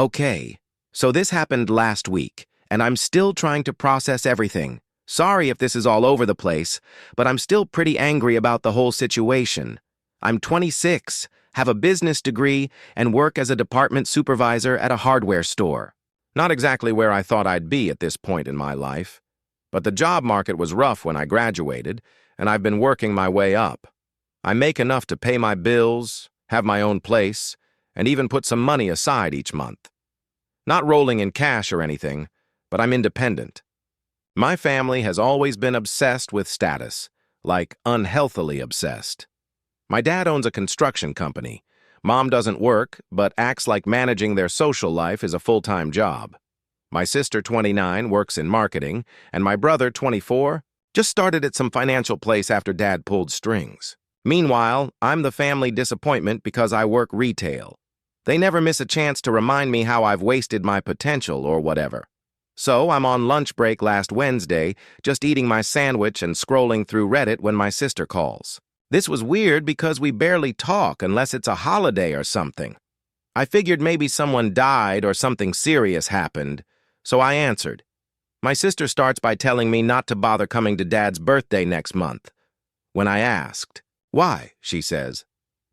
Okay, so this happened last week, and I'm still trying to process everything. Sorry if this is all over the place, but I'm still pretty angry about the whole situation. I'm 26, have a business degree, and work as a department supervisor at a hardware store. Not exactly where I thought I'd be at this point in my life. But the job market was rough when I graduated, and I've been working my way up. I make enough to pay my bills, have my own place, and even put some money aside each month. Not rolling in cash or anything, but I'm independent. My family has always been obsessed with status, like unhealthily obsessed. My dad owns a construction company. Mom doesn't work, but acts like managing their social life is a full-time job. My sister, 29, works in marketing, and my brother, 24, just started at some financial place after Dad pulled strings. Meanwhile, I'm the family disappointment because I work retail. They never miss a chance to remind me how I've wasted my potential or whatever. So I'm on lunch break last Wednesday, just eating my sandwich and scrolling through Reddit when my sister calls. This was weird because we barely talk unless it's a holiday or something. I figured maybe someone died or something serious happened, so I answered. My sister starts by telling me not to bother coming to Dad's birthday next month. When I asked, "Why?" she says,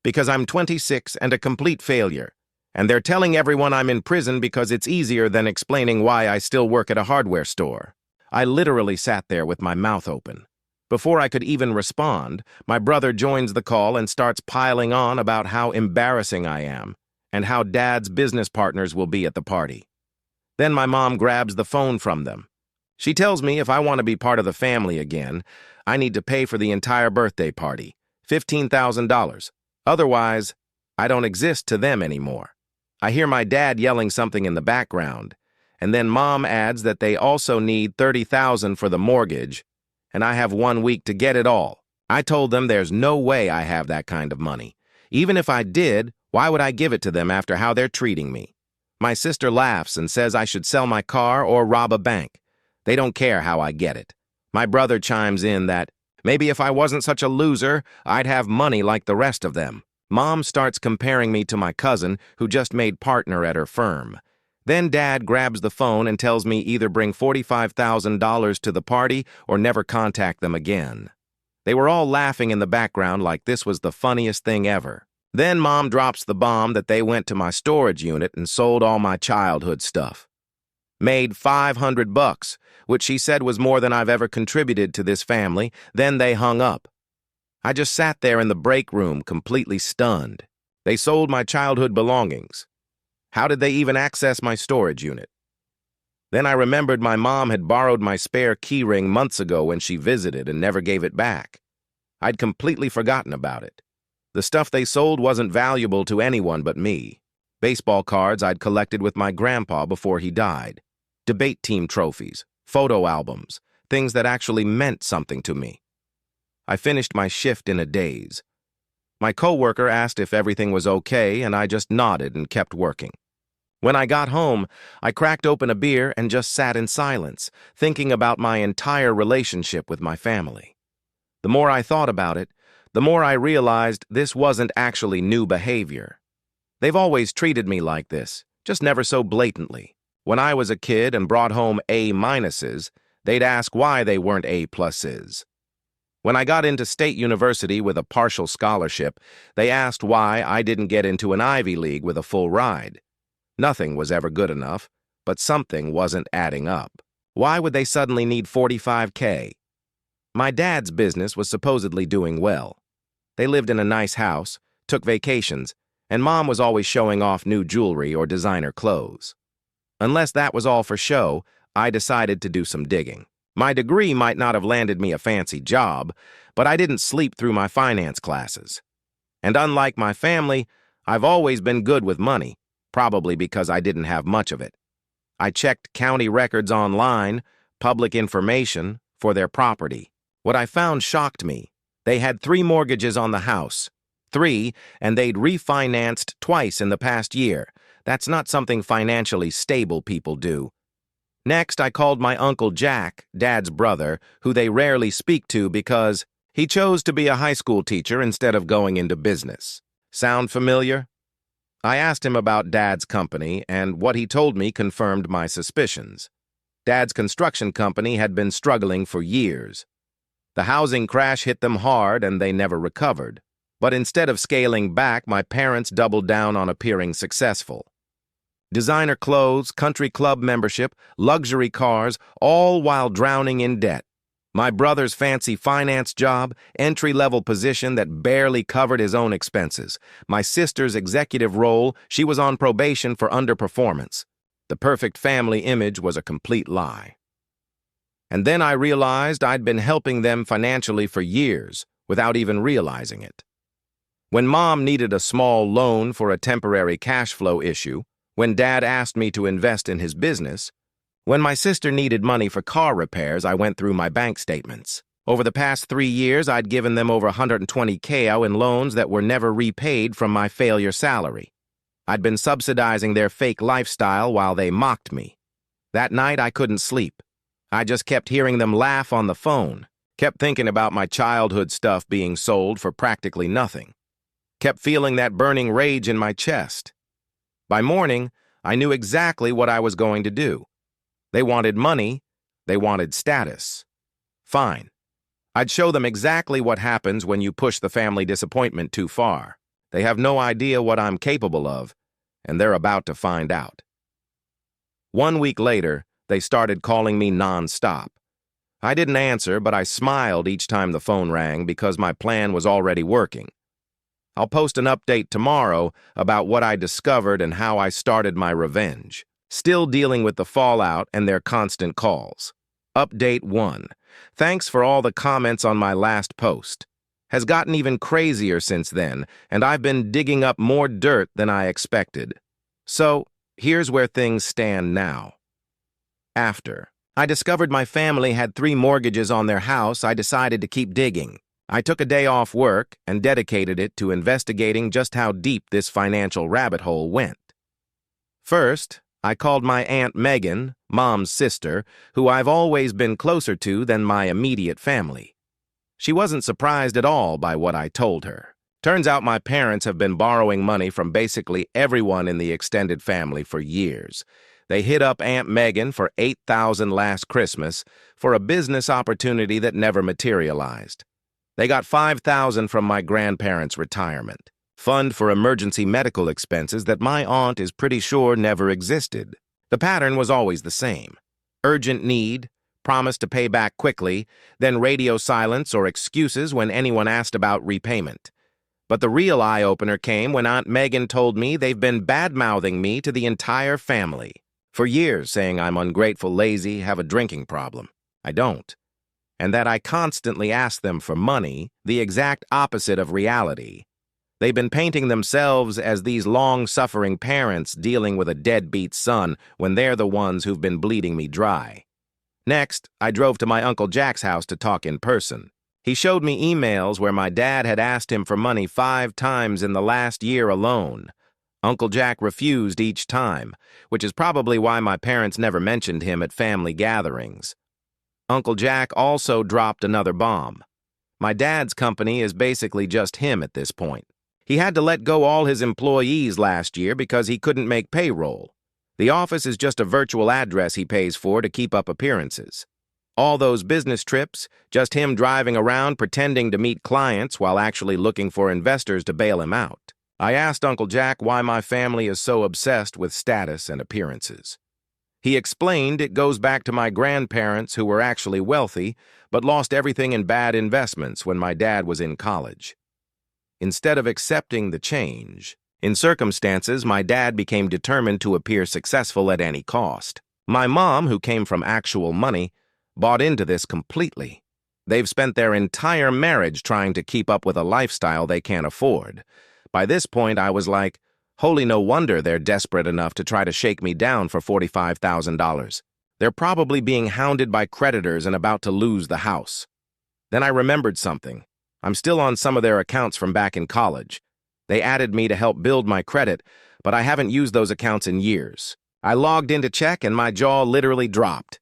"Because I'm 26 and a complete failure, and they're telling everyone I'm in prison because it's easier than explaining why I still work at a hardware store." I literally sat there with my mouth open. Before I could even respond, my brother joins the call and starts piling on about how embarrassing I am and how Dad's business partners will be at the party. Then my mom grabs the phone from them. She tells me if I want to be part of the family again, I need to pay for the entire birthday party, $15,000. Otherwise, I don't exist to them anymore. I hear my dad yelling something in the background, and then Mom adds that they also need $30,000 for the mortgage, and I have 1 week to get it all. I told them there's no way I have that kind of money. Even if I did, why would I give it to them after how they're treating me? My sister laughs and says I should sell my car or rob a bank. They don't care how I get it. My brother chimes in that maybe if I wasn't such a loser, I'd have money like the rest of them. Mom starts comparing me to my cousin who just made partner at her firm. Then Dad grabs the phone and tells me either bring $45,000 to the party or never contact them again. They were all laughing in the background like this was the funniest thing ever. Then Mom drops the bomb that they went to my storage unit and sold all my childhood stuff. Made $500, which she said was more than I've ever contributed to this family. Then they hung up. I just sat there in the break room completely stunned. They sold my childhood belongings. How did they even access my storage unit? Then I remembered my mom had borrowed my spare keyring months ago when she visited and never gave it back. I'd completely forgotten about it. The stuff they sold wasn't valuable to anyone but me. Baseball cards I'd collected with my grandpa before he died. Debate team trophies, photo albums, things that actually meant something to me. I finished my shift in a daze. My coworker asked if everything was okay, and I just nodded and kept working. When I got home, I cracked open a beer and just sat in silence, thinking about my entire relationship with my family. The more I thought about it, the more I realized this wasn't actually new behavior. They've always treated me like this, just never so blatantly. When I was a kid and brought home A-minuses, they'd ask why they weren't A-pluses. When I got into state university with a partial scholarship, they asked why I didn't get into an Ivy League with a full ride. Nothing was ever good enough, but something wasn't adding up. Why would they suddenly need $45K? My dad's business was supposedly doing well. They lived in a nice house, took vacations, and Mom was always showing off new jewelry or designer clothes. Unless that was all for show, I decided to do some digging. My degree might not have landed me a fancy job, but I didn't sleep through my finance classes. And unlike my family, I've always been good with money, probably because I didn't have much of it. I checked county records online, public information, for their property. What I found shocked me. They had 3 mortgages on the house. 3, and they'd refinanced twice in the past year. That's not something financially stable people do. Next, I called my Uncle Jack, Dad's brother, who they rarely speak to because he chose to be a high school teacher instead of going into business. Sound familiar? I asked him about Dad's company, and what he told me confirmed my suspicions. Dad's construction company had been struggling for years. The housing crash hit them hard and they never recovered. But instead of scaling back, my parents doubled down on appearing successful. Designer clothes, country club membership, luxury cars, all while drowning in debt. My brother's fancy finance job, entry-level position that barely covered his own expenses. My sister's executive role, she was on probation for underperformance. The perfect family image was a complete lie. And then I realized I'd been helping them financially for years without even realizing it. When Mom needed a small loan for a temporary cash flow issue, when Dad asked me to invest in his business, when my sister needed money for car repairs, I went through my bank statements. Over the past 3 years, I'd given them over $120,000 in loans that were never repaid from my failure salary. I'd been subsidizing their fake lifestyle while they mocked me. That night, I couldn't sleep. I just kept hearing them laugh on the phone, kept thinking about my childhood stuff being sold for practically nothing, kept feeling that burning rage in my chest. By morning, I knew exactly what I was going to do. They wanted money, they wanted status. Fine. I'd show them exactly what happens when you push the family disappointment too far. They have no idea what I'm capable of, and they're about to find out. 1 week later, they started calling me non-stop. I didn't answer, but I smiled each time the phone rang because my plan was already working. I'll post an update tomorrow about what I discovered and how I started my revenge. Still dealing with the fallout and their constant calls. Update 1. Thanks for all the comments on my last post. Has gotten even crazier since then, and I've been digging up more dirt than I expected. So, here's where things stand now. After I discovered my family had 3 mortgages on their house, I decided to keep digging. I took a day off work and dedicated it to investigating just how deep this financial rabbit hole went. First, I called my Aunt Megan, Mom's sister, who I've always been closer to than my immediate family. She wasn't surprised at all by what I told her. Turns out my parents have been borrowing money from basically everyone in the extended family for years. They hit up Aunt Megan for $8,000 last Christmas for a business opportunity that never materialized. They got $5,000 from my grandparents' retirement, fund for emergency medical expenses that my aunt is pretty sure never existed. The pattern was always the same. Urgent need, promise to pay back quickly, then radio silence or excuses when anyone asked about repayment. But the real eye-opener came when Aunt Megan told me they've been bad-mouthing me to the entire family. For years, saying I'm ungrateful, lazy, have a drinking problem. I don't. And that I constantly ask them for money, the exact opposite of reality. They've been painting themselves as these long-suffering parents dealing with a deadbeat son when they're the ones who've been bleeding me dry. Next, I drove to my Uncle Jack's house to talk in person. He showed me emails where my dad had asked him for money 5 times in the last year alone. Uncle Jack refused each time, which is probably why my parents never mentioned him at family gatherings. Uncle Jack also dropped another bomb. My dad's company is basically just him at this point. He had to let go all his employees last year because he couldn't make payroll. The office is just a virtual address he pays for to keep up appearances. All those business trips, just him driving around pretending to meet clients while actually looking for investors to bail him out. I asked Uncle Jack why my family is so obsessed with status and appearances. He explained it goes back to my grandparents who were actually wealthy, but lost everything in bad investments when my dad was in college. Instead of accepting the change, in circumstances, my dad became determined to appear successful at any cost. My mom, who came from actual money, bought into this completely. They've spent their entire marriage trying to keep up with a lifestyle they can't afford. By this point, I was like, holy no wonder they're desperate enough to try to shake me down for $45,000. They're probably being hounded by creditors and about to lose the house. Then I remembered something. I'm still on some of their accounts from back in college. They added me to help build my credit, but I haven't used those accounts in years. I logged in to check and my jaw literally dropped.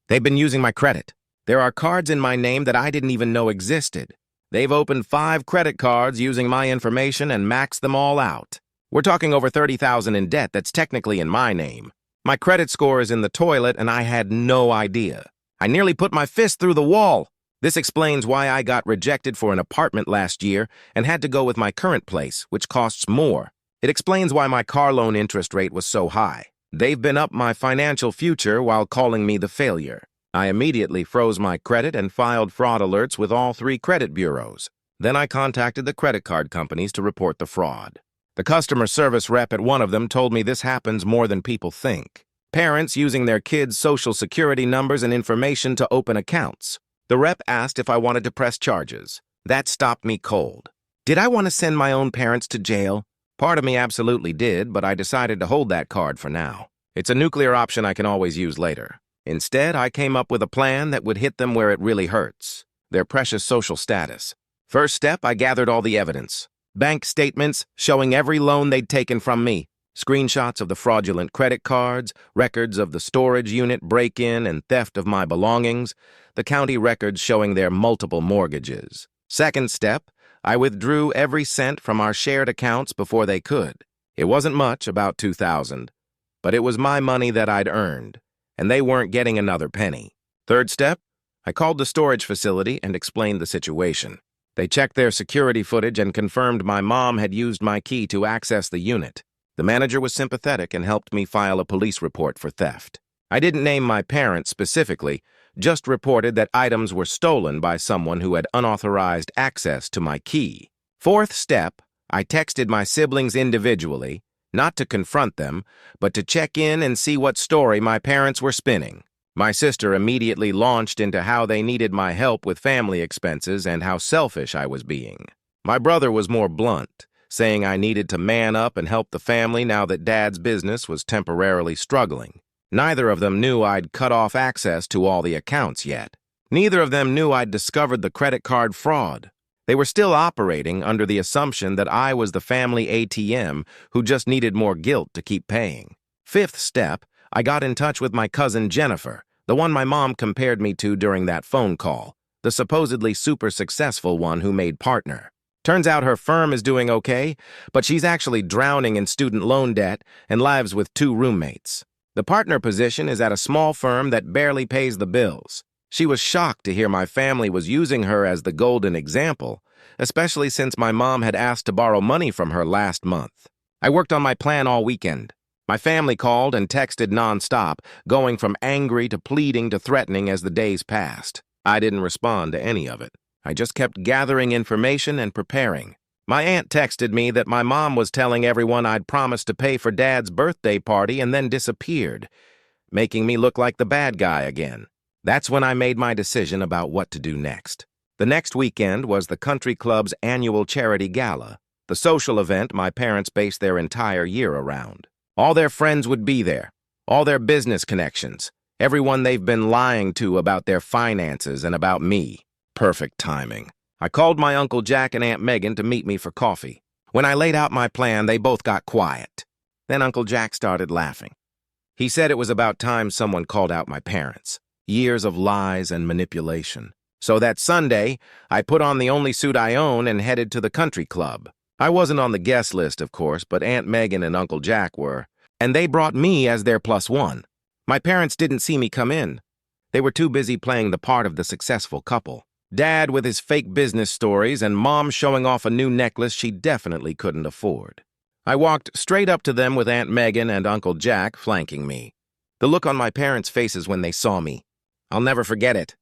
They've been using my credit. There are cards in my name that I didn't even know existed. They've opened 5 credit cards using my information and maxed them all out. We're talking over $30,000 in debt that's technically in my name. My credit score is in the toilet, and I had no idea. I nearly put my fist through the wall. This explains why I got rejected for an apartment last year and had to go with my current place, which costs more. It explains why my car loan interest rate was so high. They've been up my financial future while calling me the failure. I immediately froze my credit and filed fraud alerts with all 3 credit bureaus. Then I contacted the credit card companies to report the fraud. The customer service rep at one of them told me this happens more than people think. Parents using their kids' social security numbers and information to open accounts. The rep asked if I wanted to press charges. That stopped me cold. Did I want to send my own parents to jail? Part of me absolutely did, but I decided to hold that card for now. It's a nuclear option I can always use later. Instead, I came up with a plan that would hit them where it really hurts, their precious social status. First step, I gathered all the evidence. Bank statements showing every loan they'd taken from me, screenshots of the fraudulent credit cards, records of the storage unit break-in and theft of my belongings, the county records showing their multiple mortgages. Second step, I withdrew every cent from our shared accounts before they could. It wasn't much, about $2,000, but it was my money that I'd earned, and they weren't getting another penny. Third step, I called the storage facility and explained the situation. They checked their security footage and confirmed my mom had used my key to access the unit. The manager was sympathetic and helped me file a police report for theft. I didn't name my parents specifically, just reported that items were stolen by someone who had unauthorized access to my key. Fourth step, I texted my siblings individually, not to confront them, but to check in and see what story my parents were spinning. My sister immediately launched into how they needed my help with family expenses and how selfish I was being. My brother was more blunt, saying I needed to man up and help the family now that Dad's business was temporarily struggling. Neither of them knew I'd cut off access to all the accounts yet. Neither of them knew I'd discovered the credit card fraud. They were still operating under the assumption that I was the family ATM who just needed more guilt to keep paying. Fifth step, I got in touch with my cousin Jennifer, the one my mom compared me to during that phone call, the supposedly super successful one who made partner. Turns out her firm is doing okay, but she's actually drowning in student loan debt and lives with 2 roommates. The partner position is at a small firm that barely pays the bills. She was shocked to hear my family was using her as the golden example, especially since my mom had asked to borrow money from her last month. I worked on my plan all weekend. My family called and texted nonstop, going from angry to pleading to threatening as the days passed. I didn't respond to any of it. I just kept gathering information and preparing. My aunt texted me that my mom was telling everyone I'd promised to pay for Dad's birthday party and then disappeared, making me look like the bad guy again. That's when I made my decision about what to do next. The next weekend was the country club's annual charity gala, the social event my parents based their entire year around. All their friends would be there, all their business connections, everyone they've been lying to about their finances and about me. Perfect timing. I called my Uncle Jack and Aunt Megan to meet me for coffee. When I laid out my plan, they both got quiet. Then Uncle Jack started laughing. He said it was about time someone called out my parents. Years of lies and manipulation. So that Sunday, I put on the only suit I own and headed to the country club. I wasn't on the guest list, of course, but Aunt Megan and Uncle Jack were, and they brought me as their +1. My parents didn't see me come in. They were too busy playing the part of the successful couple. Dad with his fake business stories and Mom showing off a new necklace she definitely couldn't afford. I walked straight up to them with Aunt Megan and Uncle Jack flanking me. The look on my parents' faces when they saw me. I'll never forget it.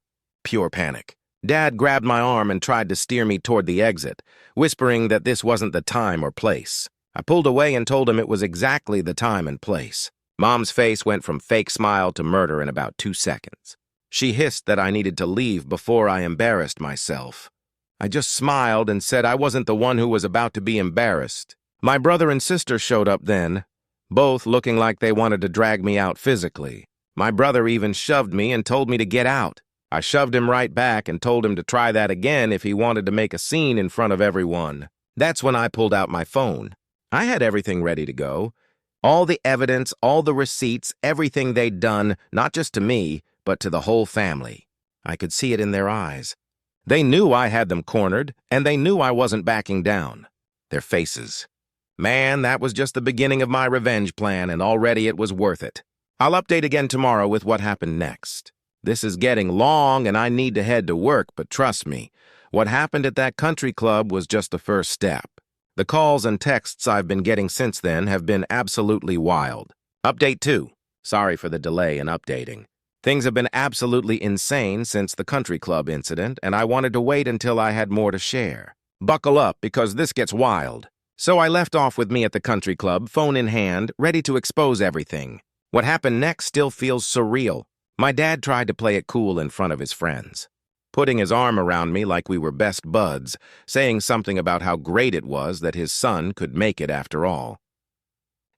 Pure panic. Dad grabbed my arm and tried to steer me toward the exit, whispering that this wasn't the time or place. I pulled away and told him it was exactly the time and place. Mom's face went from fake smile to murder in about 2 seconds. She hissed that I needed to leave before I embarrassed myself. I just smiled and said I wasn't the one who was about to be embarrassed. My brother and sister showed up then, both looking like they wanted to drag me out physically. My brother even shoved me and told me to get out. I shoved him right back and told him to try that again if he wanted to make a scene in front of everyone. That's when I pulled out my phone. I had everything ready to go. All the evidence, all the receipts, everything they'd done, not just to me, but to the whole family. I could see it in their eyes. They knew I had them cornered, and they knew I wasn't backing down. Their faces. Man, that was just the beginning of my revenge plan, and already it was worth it. I'll update again tomorrow with what happened next. This is getting long, and I need to head to work, but trust me, what happened at that country club was just the first step. The calls and texts I've been getting since then have been absolutely wild. Update 2. Sorry for the delay in updating. Things have been absolutely insane since the country club incident, and I wanted to wait until I had more to share. Buckle up, because this gets wild. So I left off with me at the country club, phone in hand, ready to expose everything. What happened next still feels surreal. My dad tried to play it cool in front of his friends, putting his arm around me like we were best buds, saying something about how great it was that his son could make it after all.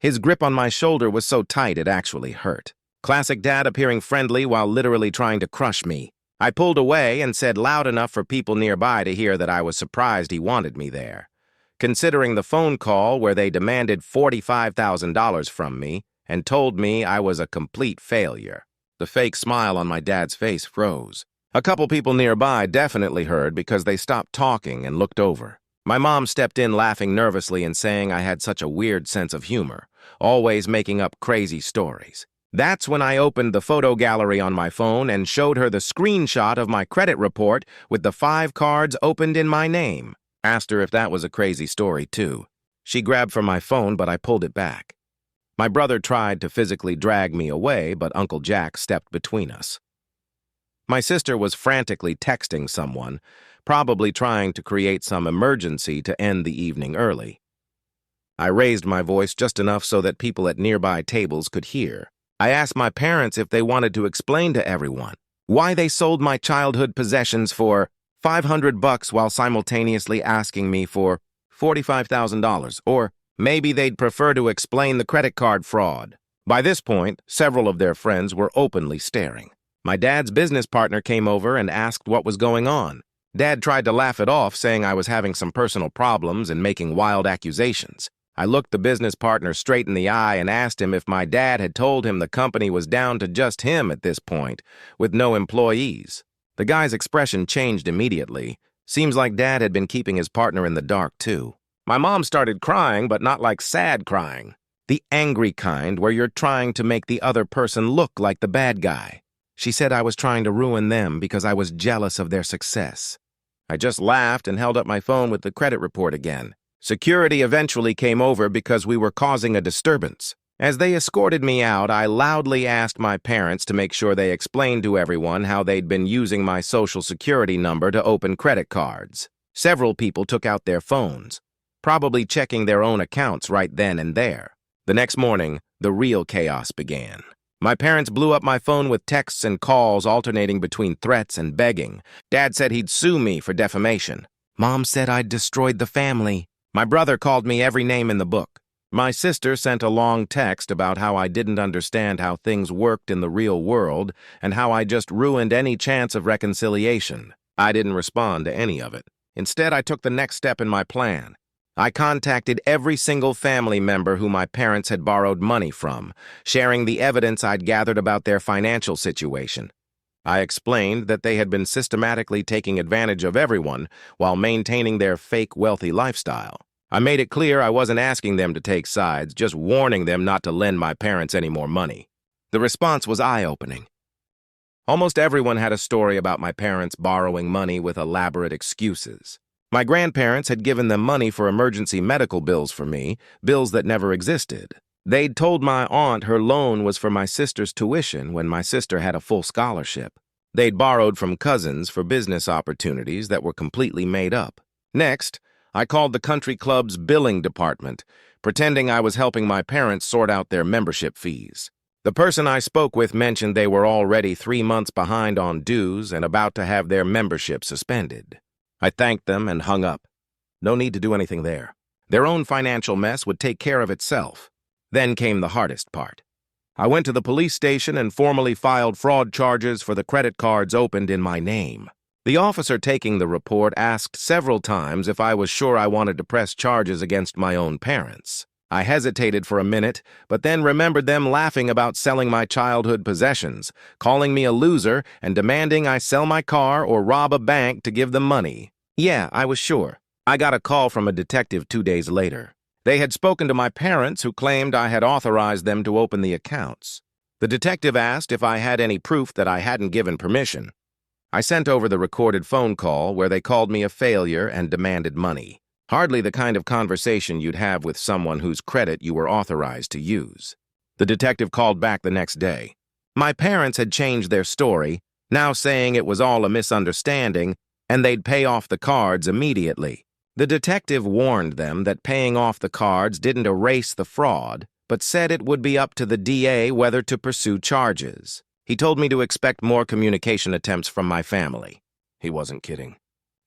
His grip on my shoulder was so tight it actually hurt. Classic dad appearing friendly while literally trying to crush me. I pulled away and said loud enough for people nearby to hear that I was surprised he wanted me there. Considering the phone call where they demanded $45,000 from me and told me I was a complete failure. The fake smile on my dad's face froze. A couple people nearby definitely heard because they stopped talking and looked over. My mom stepped in laughing nervously and saying I had such a weird sense of humor, always making up crazy stories. That's when I opened the photo gallery on my phone and showed her the screenshot of my credit report with the 5 cards opened in my name. Asked her if that was a crazy story, too. She grabbed for my phone, but I pulled it back. My brother tried to physically drag me away, but Uncle Jack stepped between us. My sister was frantically texting someone, probably trying to create some emergency to end the evening early. I raised my voice just enough so that people at nearby tables could hear. I asked my parents if they wanted to explain to everyone why they sold my childhood possessions for $500 while simultaneously asking me for $45,000, or maybe they'd prefer to explain the credit card fraud. By this point, several of their friends were openly staring. My dad's business partner came over and asked what was going on. Dad tried to laugh it off, saying I was having some personal problems and making wild accusations. I looked the business partner straight in the eye and asked him if my dad had told him the company was down to just him at this point, with no employees. The guy's expression changed immediately. Seems like Dad had been keeping his partner in the dark, too. My mom started crying, but not like sad crying. The angry kind where you're trying to make the other person look like the bad guy. She said I was trying to ruin them because I was jealous of their success. I just laughed and held up my phone with the credit report again. Security eventually came over because we were causing a disturbance. As they escorted me out, I loudly asked my parents to make sure they explained to everyone how they'd been using my social security number to open credit cards. Several people took out their phones, probably checking their own accounts right then and there. The next morning, the real chaos began. My parents blew up my phone with texts and calls alternating between threats and begging. Dad said he'd sue me for defamation. Mom said I'd destroyed the family. My brother called me every name in the book. My sister sent a long text about how I didn't understand how things worked in the real world and how I just ruined any chance of reconciliation. I didn't respond to any of it. Instead, I took the next step in my plan. I contacted every single family member who my parents had borrowed money from, sharing the evidence I'd gathered about their financial situation. I explained that they had been systematically taking advantage of everyone while maintaining their fake wealthy lifestyle. I made it clear I wasn't asking them to take sides, just warning them not to lend my parents any more money. The response was eye-opening. Almost everyone had a story about my parents borrowing money with elaborate excuses. My grandparents had given them money for emergency medical bills for me, bills that never existed. They'd told my aunt her loan was for my sister's tuition when my sister had a full scholarship. They'd borrowed from cousins for business opportunities that were completely made up. Next, I called the country club's billing department, pretending I was helping my parents sort out their membership fees. The person I spoke with mentioned they were already 3 months behind on dues and about to have their membership suspended. I thanked them and hung up. No need to do anything there. Their own financial mess would take care of itself. Then came the hardest part. I went to the police station and formally filed fraud charges for the credit cards opened in my name. The officer taking the report asked several times if I was sure I wanted to press charges against my own parents. I hesitated for a minute, but then remembered them laughing about selling my childhood possessions, calling me a loser, and demanding I sell my car or rob a bank to give them money. Yeah, I was sure. I got a call from a detective 2 days later. They had spoken to my parents, who claimed I had authorized them to open the accounts. The detective asked if I had any proof that I hadn't given permission. I sent over the recorded phone call where they called me a failure and demanded money. Hardly the kind of conversation you'd have with someone whose credit you were authorized to use. The detective called back the next day. My parents had changed their story, now saying it was all a misunderstanding and they'd pay off the cards immediately. The detective warned them that paying off the cards didn't erase the fraud, but said it would be up to the DA whether to pursue charges. He told me to expect more communication attempts from my family. He wasn't kidding.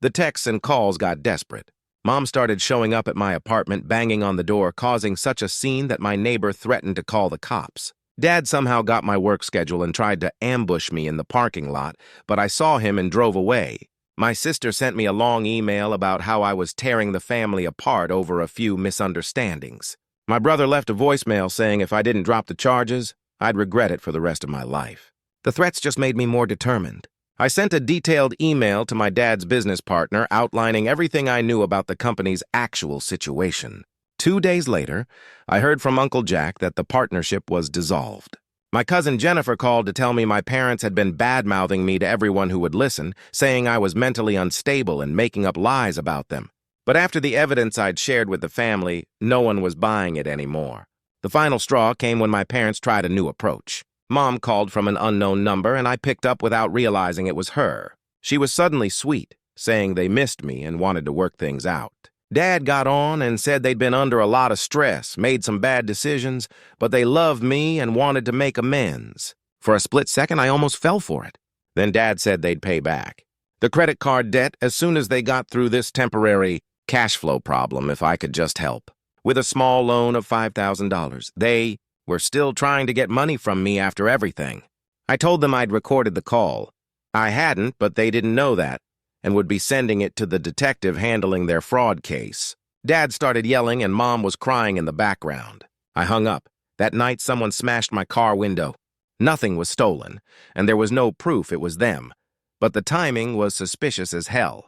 The texts and calls got desperate. Mom started showing up at my apartment, banging on the door, causing such a scene that my neighbor threatened to call the cops. Dad somehow got my work schedule and tried to ambush me in the parking lot, but I saw him and drove away. My sister sent me a long email about how I was tearing the family apart over a few misunderstandings. My brother left a voicemail saying if I didn't drop the charges, I'd regret it for the rest of my life. The threats just made me more determined. I sent a detailed email to my dad's business partner outlining everything I knew about the company's actual situation. 2 days later, I heard from Uncle Jack that the partnership was dissolved. My cousin Jennifer called to tell me my parents had been bad-mouthing me to everyone who would listen, saying I was mentally unstable and making up lies about them. But after the evidence I'd shared with the family, no one was buying it anymore. The final straw came when my parents tried a new approach. Mom called from an unknown number, and I picked up without realizing it was her. She was suddenly sweet, saying they missed me and wanted to work things out. Dad got on and said they'd been under a lot of stress, made some bad decisions, but they loved me and wanted to make amends. For a split second, I almost fell for it. Then Dad said they'd pay back the credit card debt as soon as they got through this temporary cash flow problem if I could just help. With a small loan of $5,000, they were still trying to get money from me after everything. I told them I'd recorded the call. I hadn't, but they didn't know that, and would be sending it to the detective handling their fraud case. Dad started yelling and Mom was crying in the background. I hung up. That night, someone smashed my car window. Nothing was stolen, and there was no proof it was them, but the timing was suspicious as hell.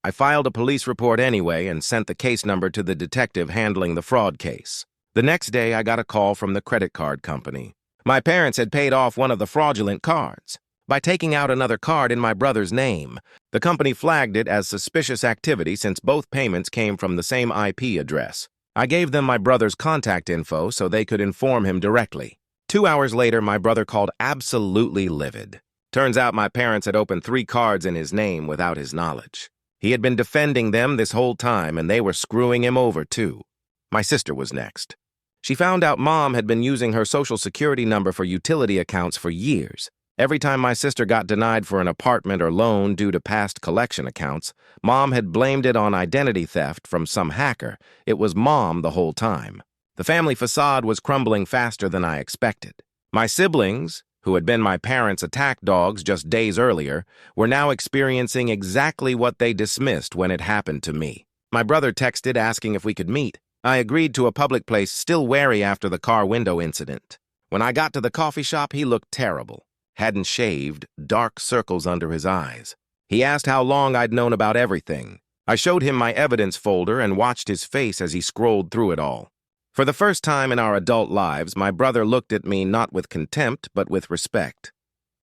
I filed a police report anyway and sent the case number to the detective handling the fraud case. The next day, I got a call from the credit card company. My parents had paid off one of the fraudulent cards by taking out another card in my brother's name. The company flagged it as suspicious activity since both payments came from the same IP address. I gave them my brother's contact info so they could inform him directly. 2 hours later, my brother called absolutely livid. Turns out my parents had opened 3 cards in his name without his knowledge. He had been defending them this whole time, and they were screwing him over, too. My sister was next. She found out Mom had been using her Social Security number for utility accounts for years. Every time my sister got denied for an apartment or loan due to past collection accounts, Mom had blamed it on identity theft from some hacker. It was Mom the whole time. The family facade was crumbling faster than I expected. My siblings, who had been my parents' attack dogs just days earlier, were now experiencing exactly what they dismissed when it happened to me. My brother texted asking if we could meet. I agreed to a public place, still wary after the car window incident. When I got to the coffee shop, he looked terrible. Hadn't shaved, dark circles under his eyes. He asked how long I'd known about everything. I showed him my evidence folder and watched his face as he scrolled through it all. For the first time in our adult lives, my brother looked at me not with contempt, but with respect.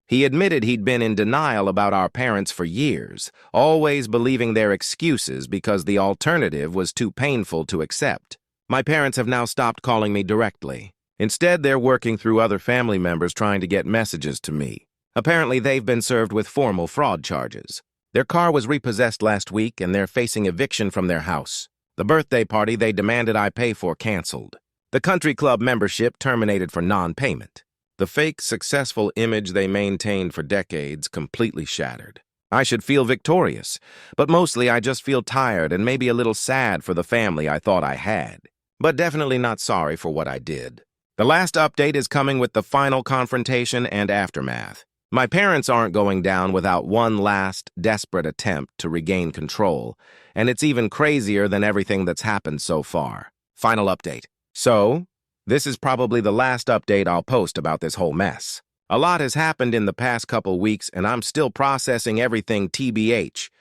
He admitted he'd been in denial about our parents for years, always believing their excuses because the alternative was too painful to accept. My parents have now stopped calling me directly. Instead, they're working through other family members trying to get messages to me. Apparently, they've been served with formal fraud charges. Their car was repossessed last week, and they're facing eviction from their house. The birthday party they demanded I pay for canceled. The country club membership terminated for non-payment. The fake, successful image they maintained for decades completely shattered. I should feel victorious, but mostly I just feel tired and maybe a little sad for the family I thought I had, but definitely not sorry for what I did. The last update is coming with the final confrontation and aftermath. My parents aren't going down without one last, desperate attempt to regain control, and it's even crazier than everything that's happened so far. Final update. So, this is probably the last update I'll post about this whole mess. A lot has happened in the past couple weeks, and I'm still processing everything TBH.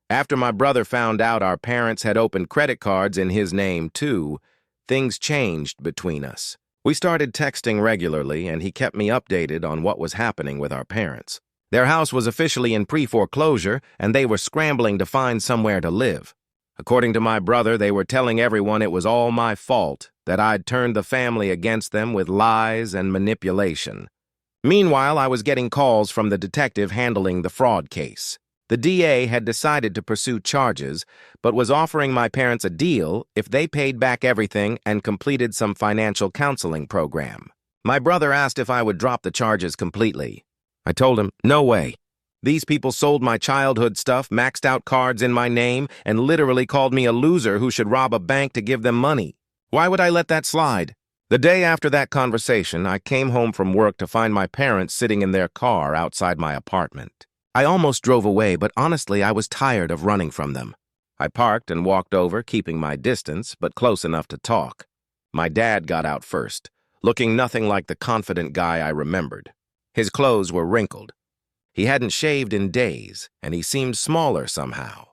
After my brother found out our parents had opened credit cards in his name, too, things changed between us. We started texting regularly, and he kept me updated on what was happening with our parents. Their house was officially in pre-foreclosure, and they were scrambling to find somewhere to live. According to my brother, they were telling everyone it was all my fault, that I'd turned the family against them with lies and manipulation. Meanwhile, I was getting calls from the detective handling the fraud case. The DA had decided to pursue charges, but was offering my parents a deal if they paid back everything and completed some financial counseling program. My brother asked if I would drop the charges completely. I told him, no way. These people sold my childhood stuff, maxed out cards in my name, and literally called me a loser who should rob a bank to give them money. Why would I let that slide? The day after that conversation, I came home from work to find my parents sitting in their car outside my apartment. I almost drove away, but honestly, I was tired of running from them. I parked and walked over, keeping my distance, but close enough to talk. My dad got out first, looking nothing like the confident guy I remembered. His clothes were wrinkled. He hadn't shaved in days, and he seemed smaller somehow.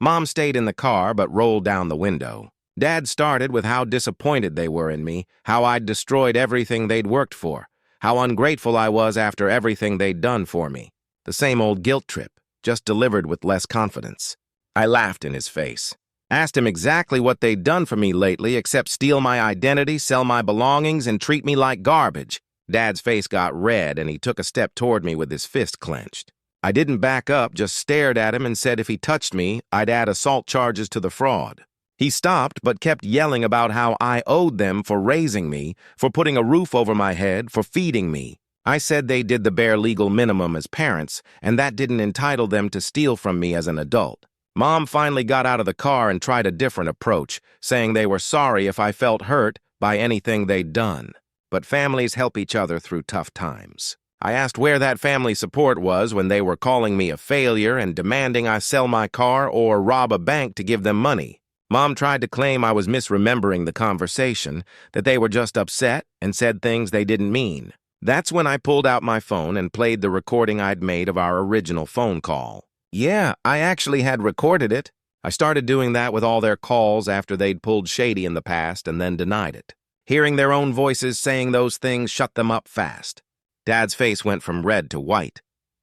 Mom stayed in the car, but rolled down the window. Dad started with how disappointed they were in me, how I'd destroyed everything they'd worked for, how ungrateful I was after everything they'd done for me. The same old guilt trip, just delivered with less confidence. I laughed in his face, asked him exactly what they'd done for me lately except steal my identity, sell my belongings, and treat me like garbage. Dad's face got red, and he took a step toward me with his fist clenched. I didn't back up, just stared at him and said if he touched me, I'd add assault charges to the fraud. He stopped, but kept yelling about how I owed them for raising me, for putting a roof over my head, for feeding me. I said they did the bare legal minimum as parents, and that didn't entitle them to steal from me as an adult. Mom finally got out of the car and tried a different approach, saying they were sorry if I felt hurt by anything they'd done. But families help each other through tough times. I asked where that family support was when they were calling me a failure and demanding I sell my car or rob a bank to give them money. Mom tried to claim I was misremembering the conversation, that they were just upset and said things they didn't mean. That's when I pulled out my phone and played the recording I'd made of our original phone call. Yeah, I actually had recorded it. I started doing that with all their calls after they'd pulled shady in the past and then denied it. Hearing their own voices saying those things shut them up fast. Dad's face went from red to white.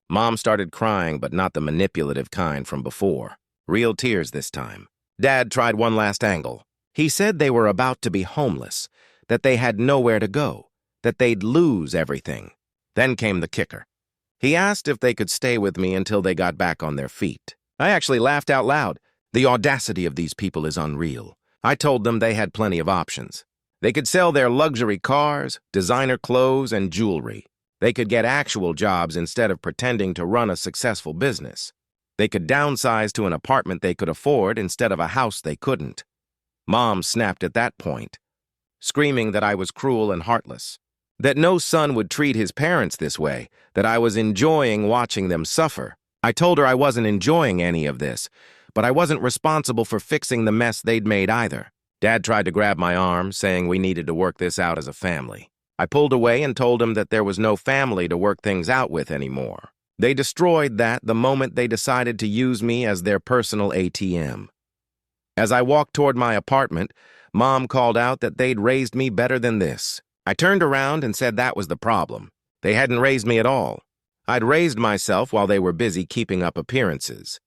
Mom started crying, but not the manipulative kind from before. Real tears this time. Dad tried one last angle. He said they were about to be homeless, that they had nowhere to go, that they'd lose everything. Then came the kicker. He asked if they could stay with me until they got back on their feet. I actually laughed out loud. The audacity of these people is unreal. I told them they had plenty of options. They could sell their luxury cars, designer clothes, and jewelry. They could get actual jobs instead of pretending to run a successful business. They could downsize to an apartment they could afford instead of a house they couldn't. Mom snapped at that point, screaming that I was cruel and heartless, that no son would treat his parents this way, that I was enjoying watching them suffer. I told her I wasn't enjoying any of this, but I wasn't responsible for fixing the mess they'd made either. Dad tried to grab my arm, saying we needed to work this out as a family. I pulled away and told him that there was no family to work things out with anymore. They destroyed that the moment they decided to use me as their personal ATM. As I walked toward my apartment, Mom called out that they'd raised me better than this. I turned around and said that was the problem. They hadn't raised me at all. I'd raised myself while they were busy keeping up appearances.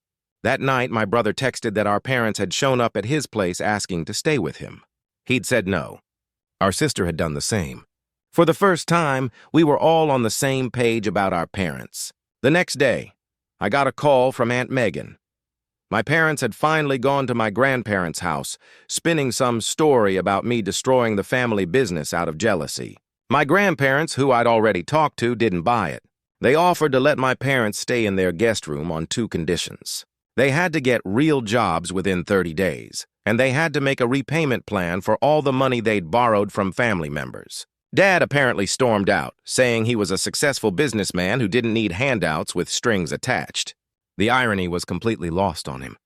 That night, my brother texted that our parents had shown up at his place asking to stay with him. He'd said no. Our sister had done the same. For the first time, we were all on the same page about our parents. The next day, I got a call from Aunt Megan. My parents had finally gone to my grandparents' house, spinning some story about me destroying the family business out of jealousy. My grandparents, who I'd already talked to, didn't buy it. They offered to let my parents stay in their guest room on 2 conditions. They had to get real jobs within 30 days, and they had to make a repayment plan for all the money they'd borrowed from family members. Dad apparently stormed out, saying he was a successful businessman who didn't need handouts with strings attached. The irony was completely lost on him.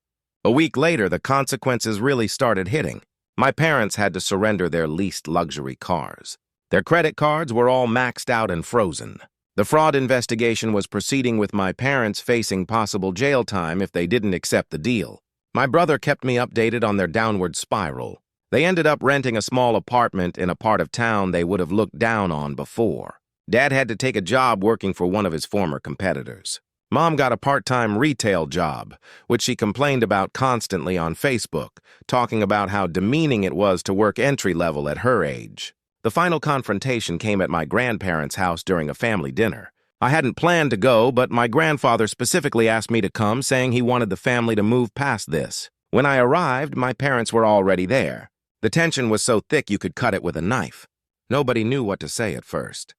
A week later, the consequences really started hitting. My parents had to surrender their leased luxury cars. Their credit cards were all maxed out and frozen. The fraud investigation was proceeding with my parents facing possible jail time if they didn't accept the deal. My brother kept me updated on their downward spiral. They ended up renting a small apartment in a part of town they would have looked down on before. Dad had to take a job working for one of his former competitors. Mom got a part-time retail job, which she complained about constantly on Facebook, talking about how demeaning it was to work entry-level at her age. The final confrontation came at my grandparents' house during a family dinner. I hadn't planned to go, but my grandfather specifically asked me to come, saying he wanted the family to move past this. When I arrived, my parents were already there. The tension was so thick you could cut it with a knife. Nobody knew what to say at first.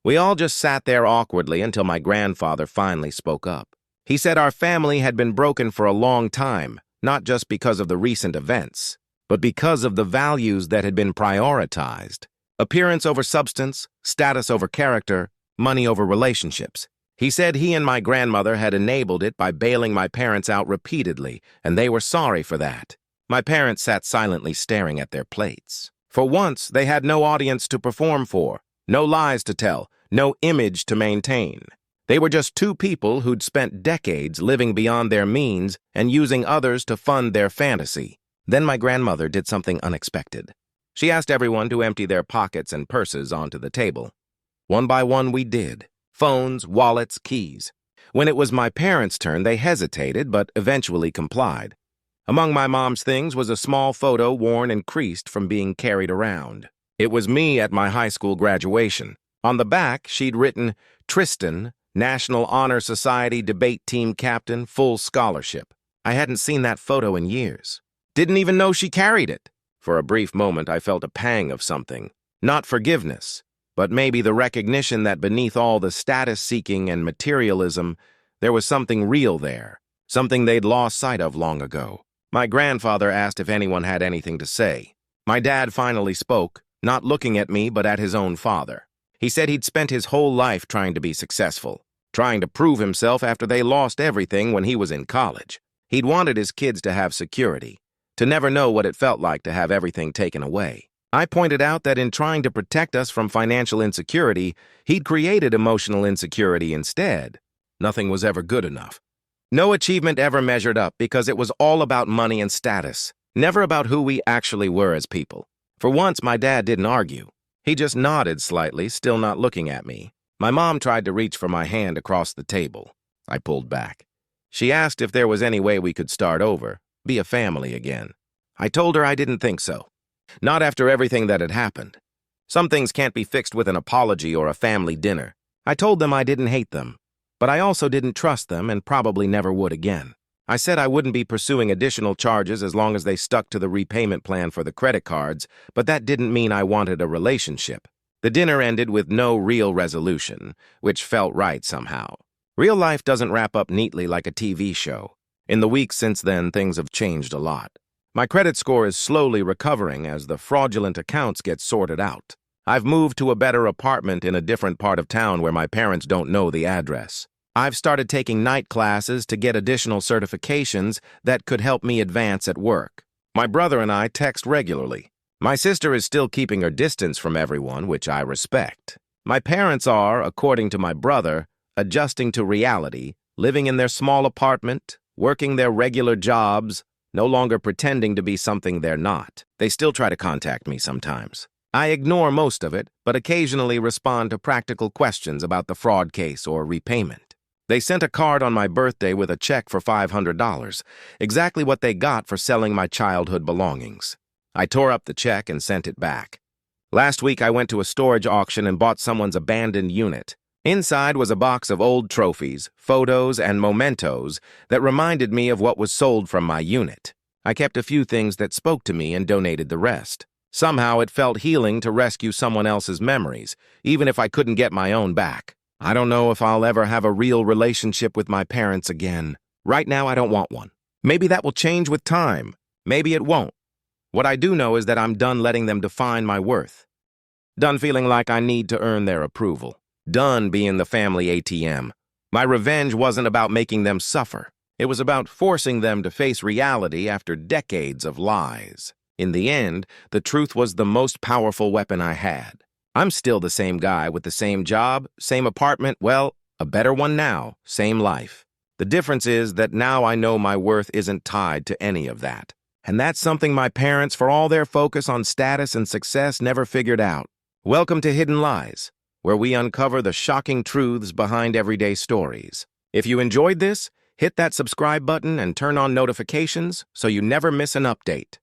We all just sat there awkwardly until my grandfather finally spoke up. He said our family had been broken for a long time, not just because of the recent events, but because of the values that had been prioritized. Appearance over substance, status over character, money over relationships. He said he and my grandmother had enabled it by bailing my parents out repeatedly, and they were sorry for that. My parents sat silently staring at their plates. For once, they had no audience to perform for, no lies to tell, no image to maintain. They were just two people who'd spent decades living beyond their means and using others to fund their fantasy. Then my grandmother did something unexpected. She asked everyone to empty their pockets and purses onto the table. One by one we did. Phones, wallets, keys. When it was my parents' turn, they hesitated, but eventually complied. Among my mom's things was a small photo worn and creased from being carried around. It was me at my high school graduation. On the back, she'd written, Tristan, National Honor Society debate team captain, full scholarship. I hadn't seen that photo in years. Didn't even know she carried it. For a brief moment, I felt a pang of something. Not forgiveness, but maybe the recognition that beneath all the status-seeking and materialism, there was something real there, something they'd lost sight of long ago. My grandfather asked if anyone had anything to say. My dad finally spoke, not looking at me but at his own father. He said he'd spent his whole life trying to be successful, trying to prove himself after they lost everything when he was in college. He'd wanted his kids to have security, to never know what it felt like to have everything taken away. I pointed out that in trying to protect us from financial insecurity, he'd created emotional insecurity instead. Nothing was ever good enough. No achievement ever measured up because it was all about money and status, never about who we actually were as people. For once, my dad didn't argue. He just nodded slightly, still not looking at me. My mom tried to reach for my hand across the table. I pulled back. She asked if there was any way we could start over, be a family again. I told her I didn't think so. Not after everything that had happened. Some things can't be fixed with an apology or a family dinner. I told them I didn't hate them, but I also didn't trust them and probably never would again. I said I wouldn't be pursuing additional charges as long as they stuck to the repayment plan for the credit cards, but that didn't mean I wanted a relationship. The dinner ended with no real resolution, which felt right somehow. Real life doesn't wrap up neatly like a TV show. In the weeks since then, things have changed a lot. My credit score is slowly recovering as the fraudulent accounts get sorted out. I've moved to a better apartment in a different part of town where my parents don't know the address. I've started taking night classes to get additional certifications that could help me advance at work. My brother and I text regularly. My sister is still keeping her distance from everyone, which I respect. My parents are, according to my brother, adjusting to reality, living in their small apartment, working their regular jobs, no longer pretending to be something they're not. They still try to contact me sometimes. I ignore most of it, but occasionally respond to practical questions about the fraud case or repayment. They sent a card on my birthday with a check for $500, exactly what they got for selling my childhood belongings. I tore up the check and sent it back. Last week I went to a storage auction and bought someone's abandoned unit. Inside was a box of old trophies, photos, and mementos that reminded me of what was sold from my unit. I kept a few things that spoke to me and donated the rest. Somehow it felt healing to rescue someone else's memories, even if I couldn't get my own back. I don't know if I'll ever have a real relationship with my parents again. Right now, I don't want one. Maybe that will change with time. Maybe it won't. What I do know is that I'm done letting them define my worth. Done feeling like I need to earn their approval. Done being the family ATM. My revenge wasn't about making them suffer. It was about forcing them to face reality after decades of lies. In the end, the truth was the most powerful weapon I had. I'm still the same guy with the same job, same apartment, well, a better one now, same life. The difference is that now I know my worth isn't tied to any of that. And that's something my parents, for all their focus on status and success, never figured out. Welcome to Hidden Lies, where we uncover the shocking truths behind everyday stories. If you enjoyed this, hit that subscribe button and turn on notifications so you never miss an update.